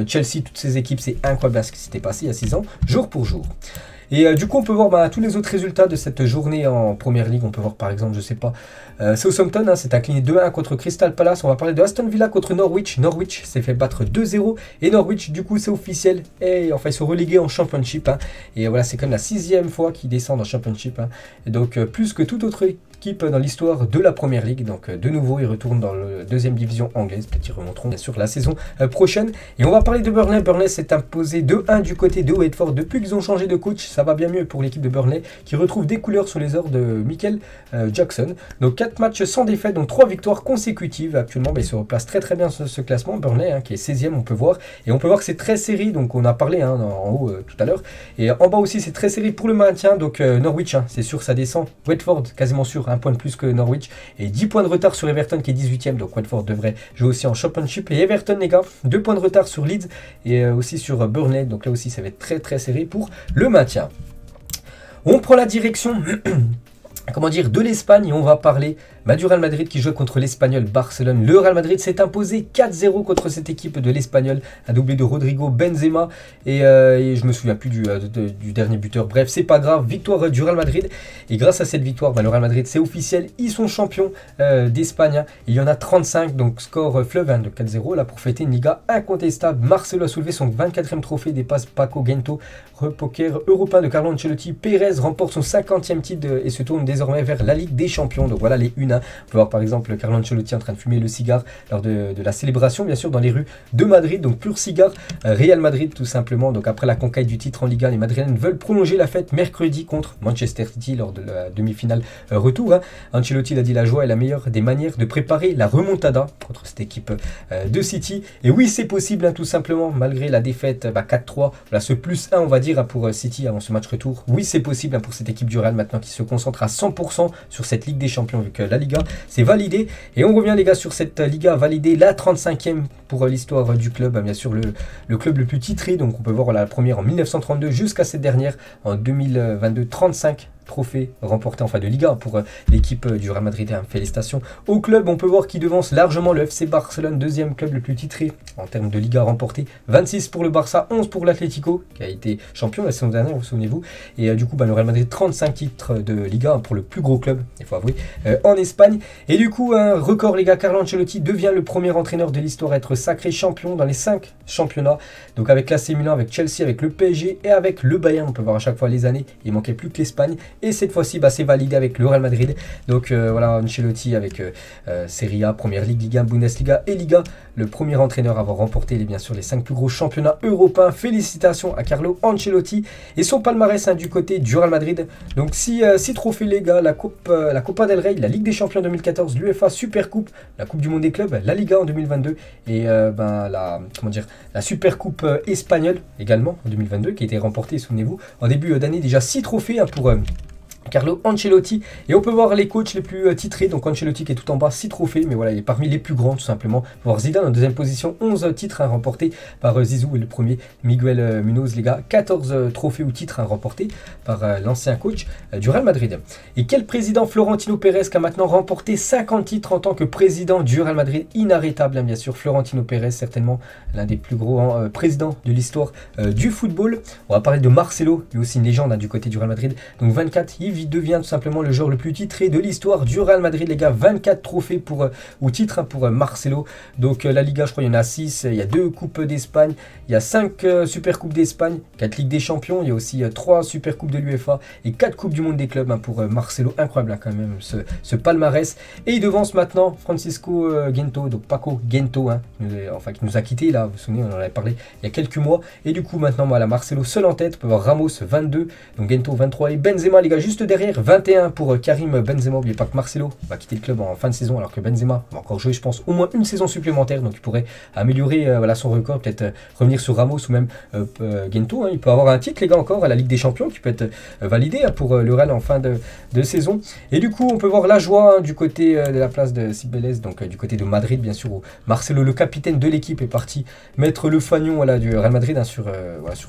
Chelsea, toutes ces équipes. C'est incroyable ce qui s'était passé il y a 6 ans, jour pour jour. Et du coup, on peut voir tous les autres résultats de cette journée en Première Ligue. On peut voir par exemple, je sais pas, Southampton hein, s'est incliné 2-1 contre Crystal Palace. On va parler de Aston Villa contre Norwich. Norwich s'est fait battre 2-0. Et Norwich, du coup, c'est officiel. Et enfin, ils sont relégués en Championship. Hein. Et voilà, c'est comme la 6e fois qu'ils descendent en Championship. Hein. Et donc, plus que toute autre équipe dans l'histoire de la Première Ligue. Donc, de nouveau, ils retournent dans la deuxième division anglaise. Peut-être qu'ils remonteront bien sûr la saison prochaine. Et on va parler de Burnley. Burnley s'est imposé 2-1 du côté de Watford. Depuis qu'ils ont changé de coach, ça va bien mieux pour l'équipe de Burnley qui retrouve des couleurs sous les ordres de Michael Jackson. Donc 4 matchs sans défaite, donc 3 victoires consécutives. Actuellement, il se replace très bien ce classement. Burnley hein, qui est 16e, on peut voir. Et on peut voir que c'est très serré. Donc on a parlé hein, en haut tout à l'heure. Et en bas aussi, c'est très serré pour le maintien. Donc Norwich, hein, c'est sûr, ça descend. Watford, quasiment sûr, un point de plus que Norwich. Et 10 points de retard sur Everton qui est 18e. Donc Watford devrait jouer aussi en Championship. Et Everton, les gars, 2 points de retard sur Leeds et aussi sur Burnley. Donc là aussi, ça va être très serré pour le maintien. On prend la direction comment dire, de l'Espagne et on va parler du Real Madrid qui joue contre l'Espagnol Barcelone. Le Real Madrid s'est imposé 4-0 contre cette équipe de l'Espagnol. Un doublé de Rodrigo Benzema et je me souviens plus du dernier buteur. Bref, c'est pas grave. Victoire du Real Madrid. Et grâce à cette victoire, le Real Madrid, c'est officiel. Ils sont champions d'Espagne. Il y en a 35, donc score fleuve de 4-0 là pour fêter une Liga incontestable. Marcelo a soulevé son 24e trophée, dépasse Paco Gento, poker européen de Carlo Ancelotti. Pérez remporte son 50e titre et se tourne désormais vers la Ligue des Champions. Donc voilà les unes. On peut voir par exemple Carlo Ancelotti en train de fumer le cigare lors de la célébration, bien sûr, dans les rues de Madrid. Donc pur cigare, Real Madrid tout simplement. Donc après la conquête du titre en Liga, les Madrilènes veulent prolonger la fête mercredi contre Manchester City lors de la demi-finale retour. Hein. Ancelotti a dit la joie est la meilleure des manières de préparer la remontada contre cette équipe de City. Et oui, c'est possible, hein, tout simplement, malgré la défaite 4-3. Voilà, ce plus 1, on va dire, pour City avant ce match retour. Oui, c'est possible hein, pour cette équipe du Real maintenant qui se concentre à 100% sur cette Ligue des Champions, vu que la Liga, c'est validé. Et on revient, les gars, sur cette Liga validée, la 35e pour l'histoire du club. Bien sûr, le club le plus titré. Donc, on peut voir la première en 1932 jusqu'à cette dernière en 2022, 35 trophée remporté enfin de Liga pour l'équipe du Real Madrid. Félicitations au club. On peut voir qu'il devance largement le FC Barcelone, deuxième club le plus titré en termes de Liga remporté. 26 pour le Barça, 11 pour l'Atlético qui a été champion la saison dernière, vous souvenez-vous. Et du coup le Real Madrid 35 titres de Liga pour le plus gros club, il faut avouer, en Espagne. Et du coup un record, les gars, Carlo Ancelotti devient le premier entraîneur de l'histoire à être sacré champion dans les 5 championnats. Donc avec l'AC Milan, avec Chelsea, avec le PSG et avec le Bayern. On peut voir à chaque fois les années, il manquait plus que l'Espagne. Et cette fois-ci, c'est validé avec le Real Madrid. Donc voilà, Ancelotti avec Serie A, Première Ligue, Liga, Bundesliga et Liga. Le premier entraîneur à avoir remporté bien sûr les 5 plus gros championnats européens. Félicitations à Carlo Ancelotti et son palmarès du côté du Real Madrid. Donc 6 trophées, les gars, la Copa del Rey, la Ligue des Champions 2014, l'UEFA Super Coupe, la Coupe du Monde des clubs, la Liga en 2022 et la Super Coupe espagnole également en 2022 qui a été remportée, souvenez-vous, en début d'année. Déjà 6 trophées pour Carlo Ancelotti. Et on peut voir les coachs les plus titrés. Donc Ancelotti qui est tout en bas, 6 trophées, mais voilà, il est parmi les plus grands tout simplement. On peut voir Zidane en deuxième position, 11 titres remportés par Zizou, et le premier Miguel Munoz, les gars, 14 trophées ou titres remportés par l'ancien coach du Real Madrid. Et quel président? Florentino Pérez qui a maintenant remporté 50 titres en tant que président du Real Madrid. Inarrêtable, hein, bien sûr. Florentino Pérez, certainement l'un des plus gros présidents de l'histoire du football. On va parler de Marcelo, lui aussi une légende du côté du Real Madrid. Donc 24, il devient tout simplement le joueur le plus titré de l'histoire du Real Madrid, les gars. 24 trophées ou titres pour Marcelo. Donc la Liga, je crois, il y en a 6. Il y a 2 Coupes d'Espagne. Il y a 5 Super Coupes d'Espagne, 4 Ligues des Champions. Il y a aussi 3 Super Coupes de l'UEFA et 4 Coupes du Monde des clubs pour Marcelo. Incroyable quand même ce palmarès. Et il devance maintenant Francisco Gento, donc Paco Gento, qui nous a quittés là. Vous vous souvenez, on en avait parlé il y a quelques mois. Et du coup, maintenant, voilà, Marcelo seul en tête. On peut voir Ramos 22, donc Gento 23 et Benzema, les gars, juste derrière 21 pour Karim Benzema. N'oubliez pas que Marcelo va quitter le club en fin de saison, alors que Benzema va encore jouer, je pense, au moins une saison supplémentaire. Donc il pourrait améliorer son record, peut-être revenir sur Ramos ou même Gento. Il peut avoir un titre, les gars, encore à la Ligue des Champions qui peut être validé pour le Real en fin de saison. Et du coup, on peut voir la joie du côté de la place de Cibeles, donc du côté de Madrid, bien sûr, où Marcelo, le capitaine de l'équipe, est parti mettre le fanion du Real Madrid sur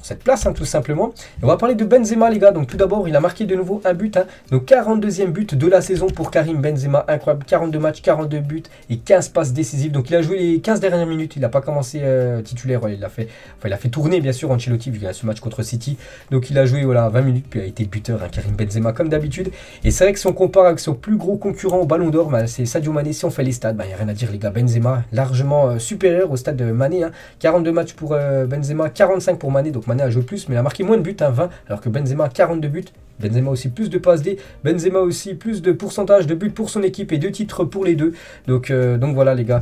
cette place, tout simplement. Et on va parler de Benzema, les gars. Donc tout d'abord, il a marqué de nouveau un but buts, hein. Donc 42e but de la saison pour Karim Benzema, incroyable, 42 matchs, 42 buts et 15 passes décisives. Donc il a joué les 15 dernières minutes, il n'a pas commencé titulaire, ouais, il a fait tourner bien sûr Ancelotti vu qu'il a ce match contre City. Donc il a joué voilà 20 minutes puis il a été buteur, hein, Karim Benzema comme d'habitude. Et c'est vrai que si on compare avec son plus gros concurrent au Ballon d'Or, bah, c'est Sadio Mané. Si on fait les stats, il n'y a rien à dire les gars, Benzema largement supérieur au stade de Mané, hein. 42 matchs pour Benzema, 45 pour Mané, donc Mané a joué plus mais il a marqué moins de buts, hein, 20, alors que Benzema a 42 buts. Benzema aussi plus de passes D, Benzema aussi plus de pourcentage de buts pour son équipe et 2 titres pour les deux. Donc voilà les gars,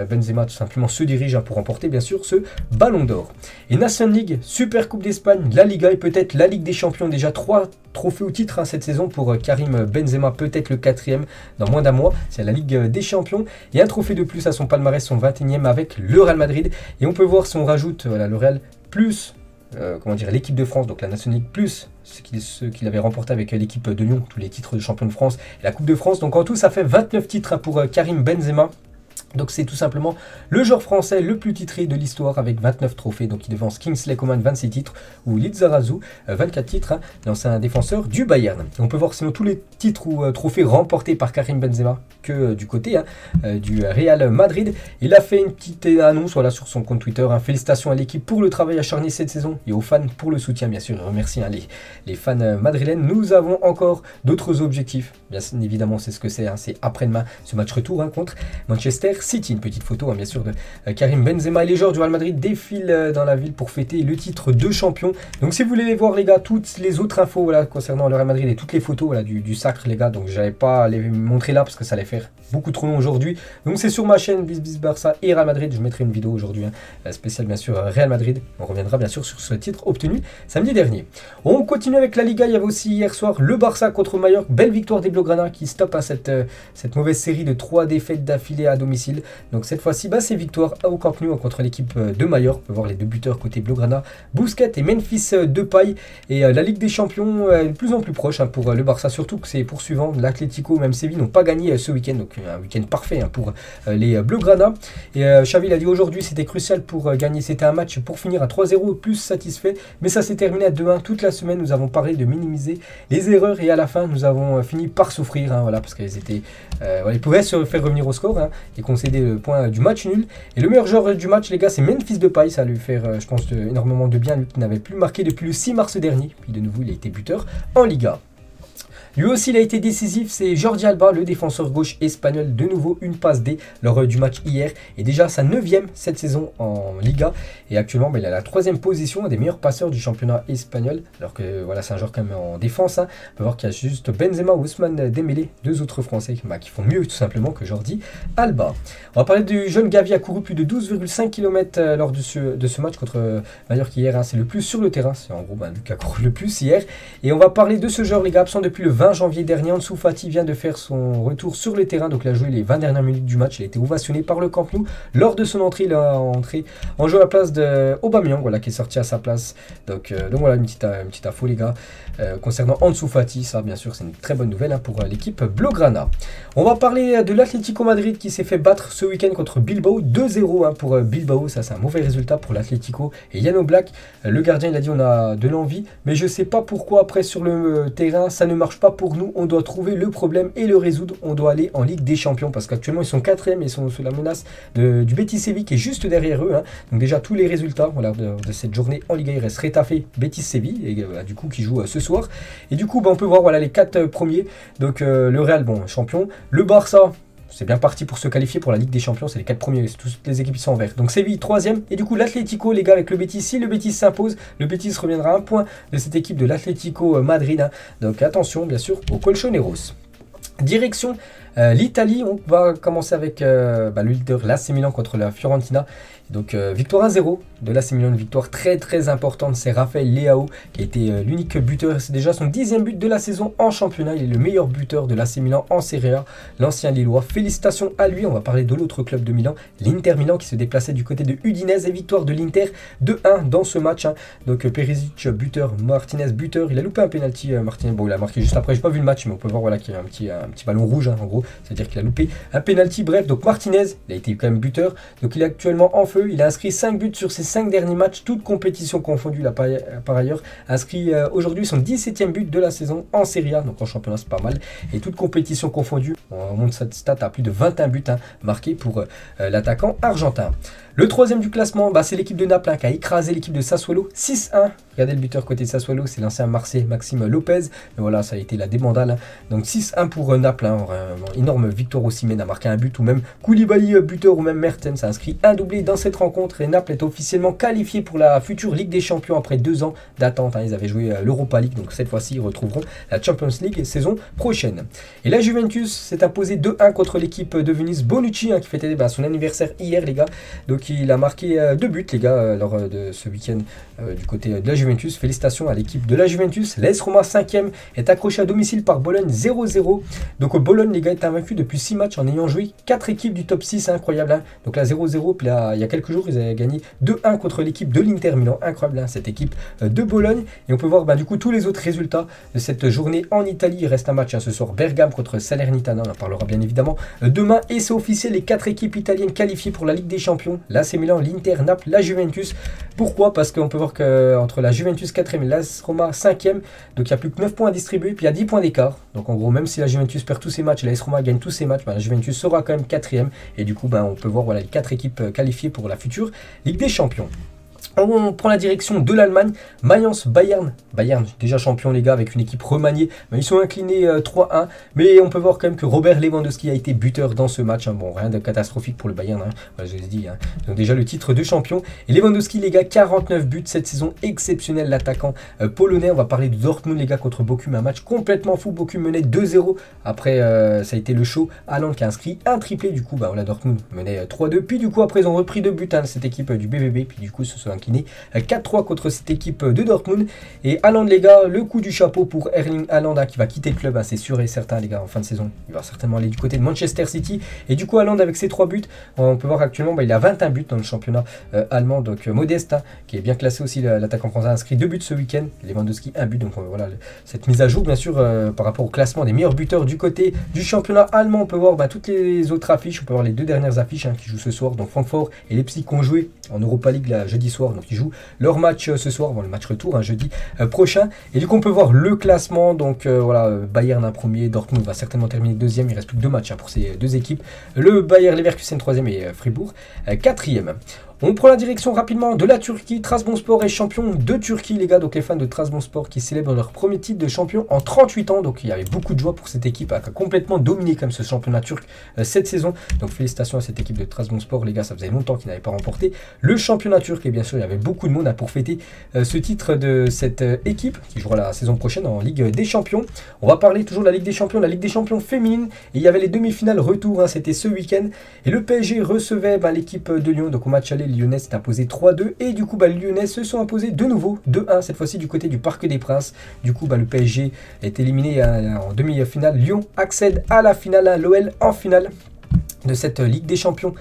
Benzema tout simplement se dirige, hein, pour remporter bien sûr ce Ballon d'Or. Et National League, Super Coupe d'Espagne, la Liga et peut-être la Ligue des Champions, déjà 3 trophées au titre, hein, cette saison pour Karim Benzema, peut-être le 4e dans moins d'un mois, c'est la Ligue des Champions. Et un trophée de plus à son palmarès, son 21e avec le Real Madrid. Et on peut voir si on rajoute voilà, le Real plus l'équipe de France, donc la National League plus ce qu'il avait remporté avec l'équipe de Lyon, tous les titres de champion de France et la Coupe de France. Donc en tout ça fait 29 titres, hein, pour Karim Benzema. Donc c'est tout simplement le joueur français le plus titré de l'histoire avec 29 trophées. Donc il devance Kingsley Coman 26 titres ou Lizarazu 24 titres, hein, l'ancien défenseur du Bayern. Et on peut voir sinon tous les titres ou trophées remportés par Karim Benzema que du côté, hein, du Real Madrid. Il a fait une petite annonce voilà, sur son compte Twitter, hein. Félicitations à l'équipe pour le travail acharné cette saison et aux fans pour le soutien bien sûr. Remercie, hein, les fans madrilènes. Nous avons encore d'autres objectifs. Bien évidemment c'est ce que c'est, hein, c'est après-demain ce match retour, hein, contre Manchester City. Une petite photo, hein, bien sûr, de Karim Benzema et les joueurs du Real Madrid défilent dans la ville pour fêter le titre de champion. Donc si vous voulez voir les gars toutes les autres infos voilà, concernant le Real Madrid et toutes les photos voilà, du sacre les gars, donc j'avais pas les montrer là parce que ça allait faire beaucoup trop long aujourd'hui. Donc c'est sur ma chaîne Bis Barça et Real Madrid, je mettrai une vidéo aujourd'hui, hein, spéciale bien sûr Real Madrid. On reviendra bien sûr sur ce titre obtenu samedi dernier. On continue avec la Liga, il y avait aussi hier soir le Barça contre Mallorca, belle victoire des Blaugrana qui stoppe, hein, cette mauvaise série de 3 défaites d'affilée à domicile. Donc cette fois-ci, c'est victoire au Camp Nou contre l'équipe de Mallorca. On peut voir les deux buteurs côté Blaugrana, Busquets et Memphis Depay. Et la Ligue des Champions est de plus en plus proche, hein, pour le Barça, surtout que c'est poursuivant. L'Atlético, même Séville, n'ont pas gagné ce week-end. Donc un week-end parfait, hein, pour les Blaugrana. Et Xavi l'a dit aujourd'hui, c'était crucial pour gagner. C'était un match pour finir à 3-0, plus satisfait. Mais ça s'est terminé à 2-1. Toute la semaine, nous avons parlé de minimiser les erreurs. Et à la fin, nous avons fini par souffrir, hein, voilà, parce qu'ils étaient, ils pouvaient se faire revenir au score, hein, et concéder le point du match nul. Et le meilleur joueur du match les gars, c'est Memphis Depay. Ça va lui faire je pense énormément de bien, lui qui n'avait plus marqué depuis le 6 mars dernier. Puis de nouveau il a été buteur en Liga. Lui aussi, il a été décisif, c'est Jordi Alba, le défenseur gauche espagnol. De nouveau, une passe D lors du match hier. Et déjà sa 9e cette saison en Liga. Et actuellement, il a la 3e position, un des meilleurs passeurs du championnat espagnol. Alors que voilà, c'est un joueur quand même en défense, hein. On peut voir qu'il y a juste Benzema ou Ousmane Dembélé, deux autres Français qui font mieux tout simplement que Jordi Alba. On va parler du jeune Gavi, a couru plus de 12,5 km lors de ce match contre Mallorca hier, hein. C'est le plus sur le terrain. C'est en gros lui qui a couru le plus hier. Et on va parler de ce joueur, les gars, absent depuis le 20 janvier dernier. Ansu Fati vient de faire son retour sur le terrain, donc il a joué les 20 dernières minutes du match. Il a été ovationné par le Camp Nou. Lors de son entrée, il a entré en jeu à la place de Aubameyang, voilà, qui est sorti à sa place. Donc voilà, une petite info les gars, concernant Ansu Fati. Ça bien sûr c'est une très bonne nouvelle, hein, pour l'équipe Blaugrana. On va parler de l'Atlético Madrid qui s'est fait battre ce week-end contre Bilbao, 2-0, hein, pour Bilbao. Ça c'est un mauvais résultat pour l'Atlético. Et Yann Oblak, le gardien, il a dit on a de l'envie, mais je sais pas pourquoi après sur le terrain ça ne marche pas pour nous. On doit trouver le problème et le résoudre. On doit aller en Ligue des Champions parce qu'actuellement ils sont 4e et ils sont sous la menace du Betis Séville qui est juste derrière eux, hein. Donc déjà tous les résultats voilà, de cette journée en Liga, il reste Retafe, Betis Séville et du coup qui joue ce soir. Et du coup on peut voir voilà les 4 premiers. Donc le Real, bon, champion. Le Barça, c'est bien parti pour se qualifier pour la Ligue des Champions. C'est les 4 premiers, toutes les équipes sont en vert. Donc Séville 3e. Et du coup l'Atlético les gars avec le Betis. Si le Betis s'impose, le Betis reviendra à un point de cette équipe de l'Atlético Madrid, hein. Donc attention bien sûr aux Colchoneros. Direction l'Italie, on va commencer avec le leader l'AC Milan contre la Fiorentina. Donc victoire 1-0 de l'AC Milan, une victoire très très importante. C'est Raphaël Leao qui a été l'unique buteur. C'est déjà son 10e but de la saison en championnat. Il est le meilleur buteur de l'AC Milan en Serie A, l'ancien Lillois. Félicitations à lui. On va parler de l'autre club de Milan, l'Inter Milan, qui se déplaçait du côté de Udinese. Et victoire de l'Inter 2-1 dans ce match, hein. Donc Perisic buteur, Martinez buteur. Il a loupé un penalty, Martinez. Bon, il a marqué juste après. J'ai pas vu le match, mais on peut voir voilà qu'il y a un petit ballon rouge, hein, en gros. C'est-à-dire qu'il a loupé un penalty. Bref, donc Martinez, il a été quand même buteur. Donc il est actuellement en feu. Il a inscrit 5 buts sur ses 5 derniers matchs, toutes compétitions confondues là, par ailleurs. Inscrit aujourd'hui son 17e but de la saison en Serie A, donc en championnat c'est pas mal. Et toutes compétitions confondues, on monte cette stat à plus de 21 buts marqués pour l'attaquant argentin. Le troisième du classement, c'est l'équipe de Naples qui a écrasé l'équipe de Sassuolo 6-1. Regardez le buteur côté de Sassuolo, c'est l'ancien Marseille Maxime Lopez. Mais voilà, ça a été la débandale. Donc 6-1 pour Naples. Vraiment énorme victoire. Osimhen a marqué un but, ou même Koulibaly buteur, ou même Mertens a inscrit un doublé dans cette rencontre. Et Naples est officiellement qualifié pour la future Ligue des Champions après 2 ans d'attente. Ils avaient joué l'Europa League, donc cette fois-ci ils retrouveront la Champions League saison prochaine. Et la Juventus s'est imposée 2-1 contre l'équipe de Venise. Bonucci qui fêtait son anniversaire hier, les gars. Donc il a marqué 2 buts, les gars, lors de ce week-end du côté de la Juventus. Félicitations à l'équipe de la Juventus. L'AS Roma 5e est accroché à domicile par Bologne 0-0. Donc Bologne, les gars, est invaincu depuis 6 matchs en ayant joué 4 équipes du top 6, incroyable. Donc là 0-0, puis là il y a quelques jours ils avaient gagné 2-1 contre l'équipe de l'Inter Milan, incroyable cette équipe de Bologne. Et on peut voir du coup tous les autres résultats de cette journée en Italie. Il reste un match ce soir, Bergame contre Salernitana, on en parlera bien évidemment demain. Et c'est officiel, les 4 équipes italiennes qualifiées pour la Ligue des Champions. L'AC Milan, l'Inter, Naples, la Juventus. Pourquoi? Parce qu'on peut voir qu'entre la Juventus 4e et l'AS Roma 5e, donc il n'y a plus que 9 points à distribuer, puis il y a 10 points d'écart. Donc en gros, même si la Juventus perd tous ses matchs et l'AS Roma gagne tous ses matchs, la Juventus sera quand même 4e. Et du coup, on peut voir les 4 équipes qualifiées pour la future Ligue des Champions. On prend la direction de l'Allemagne. Mayence Bayern. Bayern, déjà champion, les gars, avec une équipe remaniée. Ils sont inclinés 3-1. Mais on peut voir quand même que Robert Lewandowski a été buteur dans ce match. Bon, rien de catastrophique pour le Bayern. Voilà, je l'ai dit. Donc déjà le titre de champion. Et Lewandowski, les gars, 49 buts cette saison. Exceptionnel, l'attaquant polonais. On va parler de Dortmund, les gars, contre Bochum. Un match complètement fou. Bochum menait 2-0. Après, ça a été le show. Haaland qui a inscrit un triplé. Du coup, voilà, Dortmund menait 3-2. Puis du coup, après, ils ont repris 2 buts, cette équipe du BVB. Puis du coup, ce sont inclinés 4-3 contre cette équipe de Dortmund. Et Haaland, les gars, le coup du chapeau pour Erling Haaland qui va quitter le club, c'est sûr et certain, les gars, en fin de saison. Il va certainement aller du côté de Manchester City. Et du coup, Haaland, avec ses 3 buts, on peut voir actuellement, il a 21 buts dans le championnat allemand. Donc modeste, qui est bien classé aussi, l'attaquant français a inscrit 2 buts ce week-end. Lewandowski, 1 but. Donc voilà, cette mise à jour, bien sûr, par rapport au classement des meilleurs buteurs du côté du championnat allemand. On peut voir toutes les autres affiches. On peut voir les 2 dernières affiches qui jouent ce soir. Donc Francfort et Leipzig qui ont joué en Europa League jeudi soir. Donc ils jouent leur match ce soir, le match retour, jeudi prochain. Et du coup on peut voir le classement. Donc voilà, Bayern un premier, Dortmund va certainement terminer 2e. Il reste plus que 2 matchs pour ces 2 équipes. Le Bayer Leverkusen 3e et Fribourg 4e. On prend la direction rapidement de la Turquie. Trabzonspor est champion de Turquie, les gars. Donc les fans de Trabzonspor qui célèbrent leur premier titre de champion en 38 ans. Donc il y avait beaucoup de joie pour cette équipe qui a complètement dominé comme ce championnat turc cette saison. Donc félicitations à cette équipe de Trabzonspor, les gars. Ça faisait longtemps qu'ils n'avaient pas remporté le championnat turc. Et bien sûr, il y avait beaucoup de monde pour fêter ce titre de cette équipe qui jouera la saison prochaine en Ligue des Champions. On va parler toujours de la Ligue des Champions, la Ligue des Champions féminine. Et il y avait les demi-finales retour, c'était ce week-end. Et le PSG recevait l'équipe de Lyon. Donc au match aller, les Lyonnais s'est imposé 3-2 et du coup les Lyonnais se sont imposés de nouveau 2-1 cette fois-ci du côté du Parc des Princes. Du coup le PSG est éliminé en demi-finale. Lyon accède à la finale, l'OL en finale de cette Ligue des Champions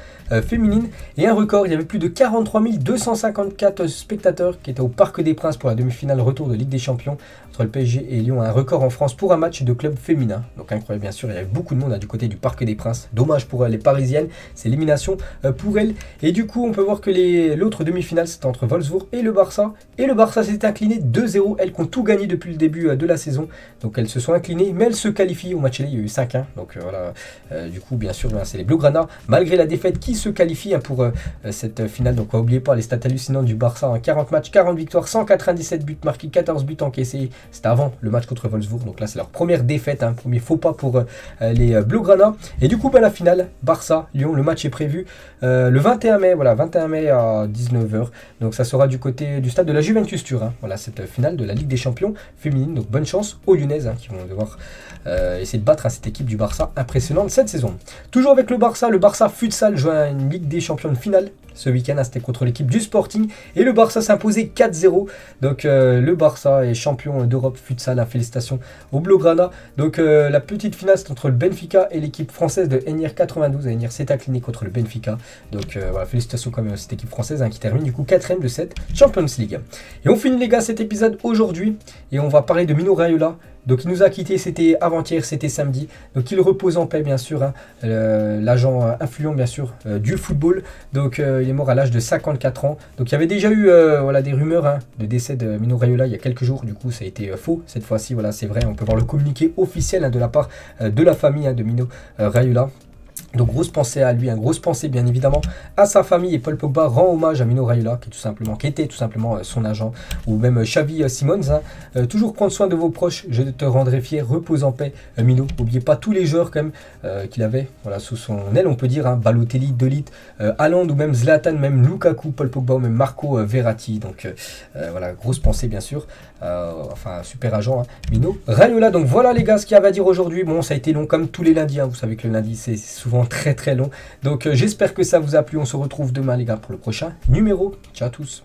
féminine. Et un record, il y avait plus de 43 254 spectateurs qui étaient au Parc des Princes pour la demi-finale retour de Ligue des Champions entre le PSG et Lyon. Un record en France pour un match de club féminin. Donc incroyable, bien sûr, il y avait beaucoup de monde du côté du Parc des Princes. Dommage pour les Parisiennes, c'est l'élimination pour elles. Et du coup, on peut voir que l'autre demi-finale, c'était entre Wolfsburg et le Barça. Et le Barça s'est incliné 2-0. Elles qui ont tout gagné depuis le début de la saison. Donc elles se sont inclinées, mais elles se qualifient. Au match aller, il y a eu 5-1. Donc voilà, du coup, bien sûr, c'est les Blaugrana, malgré la défaite, qui se qualifie pour cette finale. Donc n'oubliez pas les stats hallucinantes du Barça, 40 matchs, 40 victoires, 197 buts marqués, 14 buts encaissés. C'était avant le match contre Wolfsburg. Donc là, c'est leur première défaite, premier faux pas pour les Blaugrana. Et du coup, la finale, Barça-Lyon, le match est prévu le 21 mai, voilà, 21 mai à 19 h. Donc ça sera du côté du stade de la Juventus Turin. Voilà, cette finale de la Ligue des Champions féminine. Donc bonne chance aux Lyonnaises qui vont devoir essayer de battre cette équipe du Barça impressionnante cette saison. Toujours avec le Barça Futsal joue à une Ligue des Champions de finale. Ce week-end, c'était contre l'équipe du Sporting. Et le Barça s'imposait 4-0. Donc le Barça est champion d'Europe futsal. Félicitations au Blaugrana. Donc la petite finale, c'est entre le Benfica et l'équipe française de NIR 92. NIR s'est incliné contre le Benfica. Donc voilà, félicitations quand même à cette équipe française qui termine du coup 4e de cette Champions League. Et on finit les gars cet épisode aujourd'hui. Et on va parler de Mino Raiola. Donc il nous a quitté, c'était avant-hier, c'était samedi. Donc il repose en paix bien sûr, l'agent influent bien sûr du football. Donc il est mort à l'âge de 54 ans. Donc il y avait déjà eu voilà, des rumeurs hein, de décès de Mino Raiola il y a quelques jours. Du coup, ça a été faux. Cette fois-ci, voilà, c'est vrai. On peut voir le communiqué officiel hein, de la part de la famille hein, de Mino Raiola. Donc grosse pensée à lui, une grosse pensée bien évidemment à sa famille, et Paul Pogba rend hommage à Mino Raiola qui était tout simplement son agent, ou même Xavi Simons. Hein. Toujours prendre soin de vos proches, je te rendrai fier, repose en paix Mino. N'oubliez pas tous les joueurs quand même qu'il avait voilà, sous son aile, on peut dire, hein. Balotelli, De Ligt, Haaland ou même Zlatan, même Lukaku, Paul Pogba, ou même Marco Verratti. Donc voilà, grosse pensée bien sûr, enfin super agent hein, Mino Raiola. Donc voilà les gars ce qu'il y avait à dire aujourd'hui. Bon, ça a été long comme tous les lundis, hein. Vous savez que le lundi c'est souvent très long. Donc j'espère que ça vous a plu. On se retrouve demain les gars pour le prochain numéro. Ciao à tous.